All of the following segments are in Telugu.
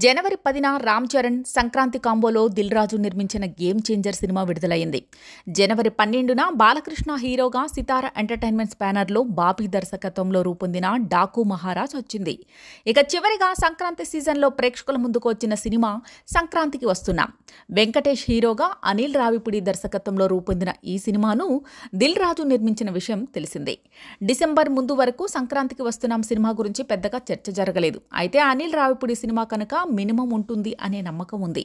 జనవరి 10న రామ్ చరణ్ సంక్రాంతి కాంబోలో దిల్ రాజు నిర్మించిన గేమ్ చేంజర్ సినిమా విడుదలైంది. జనవరి 12న బాలకృష్ణ హీరోగా సితార ఎంటర్టైన్మెంట్స్ బ్యానర్లో బాబీ దర్శకత్వంలో రూపొందిన డాకు మహారాజ్ వచ్చింది. ఇక చివరిగా సంక్రాంతి సీజన్లో ప్రేక్షకుల ముందుకు వచ్చిన సినిమా సంక్రాంతికి వస్తున్నాం. వెంకటేష్ హీరోగా అనిల్ రావిపూడి దర్శకత్వంలో రూపొందిన ఈ సినిమాను దిల్ రాజు నిర్మించిన విషయం తెలిసిందే. డిసెంబర్ ముందు వరకు సంక్రాంతికి వస్తున్నాం సినిమా గురించి పెద్దగా చర్చ జరగలేదు. అయితే అనిల్ రావిపూడి సినిమా కనుక మినిమం ఉంటుంది అనే నమ్మకం ఉంది.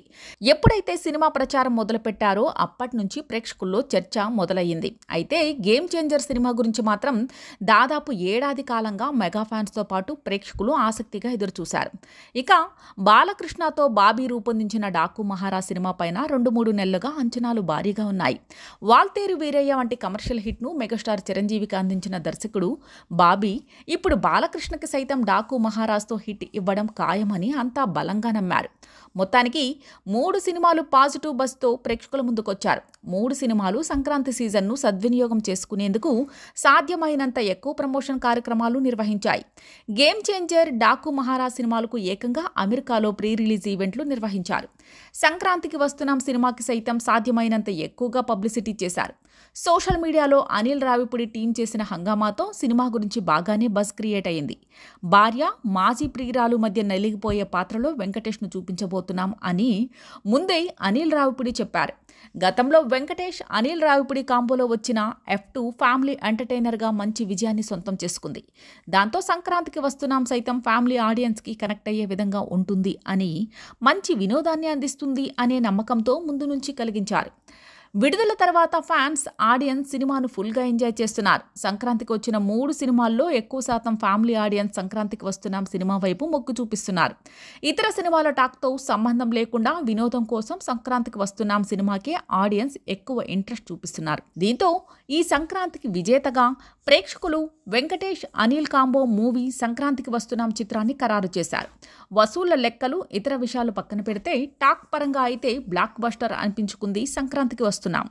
ఎప్పుడైతే సినిమా ప్రచారం మొదలుపెట్టారో అప్పటి నుంచి ప్రేక్షకుల్లో చర్చ మొదలయ్యింది. అయితే గేమ్ చేంజర్ సినిమా గురించి మాత్రం దాదాపు ఏడాది కాలంగా మెగా ఫ్యాన్స్తో పాటు ప్రేక్షకులు ఆసక్తిగా ఎదురుచూశారు. ఇక బాలకృష్ణతో బాబీ రూపొందించిన డాకు మహారాజ్ సినిమా పైన 2-3 నెలలుగా అంచనాలు భారీగా ఉన్నాయి. వాల్తేరు వీరయ్య వంటి కమర్షియల్ హిట్ను మెగాస్టార్ చిరంజీవికి అందించిన దర్శకుడు బాబీ ఇప్పుడు బాలకృష్ణకి సైతం డాకు మహారాజ్తో హిట్ ఇవ్వడం ఖాయమని అంతా బలంగా నమ్మారు. మొత్తానికి 3 సినిమాలు పాజిటివ్ బస్తో ప్రేక్షకుల ముందుకొచ్చారు. 3 సినిమాలు సంక్రాంతి సీజన్ను సద్వినియోగం చేసుకునేందుకు సాధ్యమైనంత ఎక్కువ ప్రమోషన్ కార్యక్రమాలు నిర్వహించాయి. గేమ్ చేంజర్, డాకు మహారాజ్ సినిమాలకు ఏకంగా అమెరికాలో ప్రీ రిలీజ్ ఈవెంట్లు నిర్వహించారు. సంక్రాంతికి వస్తున్నాం సినిమాకి సైతం సాధ్యమైనంత ఎక్కువగా పబ్లిసిటీ చేశారు. సోషల్ మీడియాలో అనిల్ రావిపూడి టీం చేసిన హంగామాతో సినిమా గురించి బాగానే బజ్ క్రియేట్ అయింది. భార్య, మాజీ ప్రియురాలు మధ్య నలిగిపోయే పాత్రలో వెంకటేష్ను చూపించబోతున్నాం అని ముందే అనిల్ రావిపూడి చెప్పారు. గతంలో వెంకటేష్, అనిల్ రావిపూడి కాంబోలో వచ్చిన F2 ఫ్యామిలీ ఎంటర్టైనర్గా మంచి విజయాన్ని సొంతం చేసుకుంది. దాంతో సంక్రాంతికి వస్తున్నాం సైతం ఫ్యామిలీ ఆడియన్స్కి కనెక్ట్ అయ్యే విధంగా ఉంటుంది అని, మంచి వినోదాన్ని అందిస్తుంది అనే నమ్మకంతో ముందు నుంచి కలిగించారు. విడుదల తర్వాత ఫ్యాన్స్, ఆడియన్స్ సినిమాను ఫుల్గా ఎంజాయ్ చేస్తున్నారు. సంక్రాంతికి వచ్చిన 3 సినిమాల్లో ఎక్కువ శాతం ఫ్యామిలీ ఆడియన్స్ సంక్రాంతికి వస్తున్నాం సినిమా వైపు మొగ్గు చూపిస్తున్నారు. ఇతర సినిమాల టాక్తో సంబంధం లేకుండా వినోదం కోసం సంక్రాంతికి వస్తున్నాం సినిమాకే ఆడియన్స్ ఎక్కువ ఇంట్రెస్ట్ చూపిస్తున్నారు. దీంతో ఈ సంక్రాంతికి విజేతగా ప్రేక్షకులు వెంకటేష్, అనిల్ కాంబో మూవీ సంక్రాంతికి వస్తున్నాం చిత్రాన్ని ఖరారు చేశారు. వసూళ్ల లెక్కలు, ఇతర విషయాలు పక్కన పెడితే టాక్ పరంగా అయితే బ్లాక్ బస్టర్ అనిపించుకుంది సంక్రాంతికి వస్తున్నాం.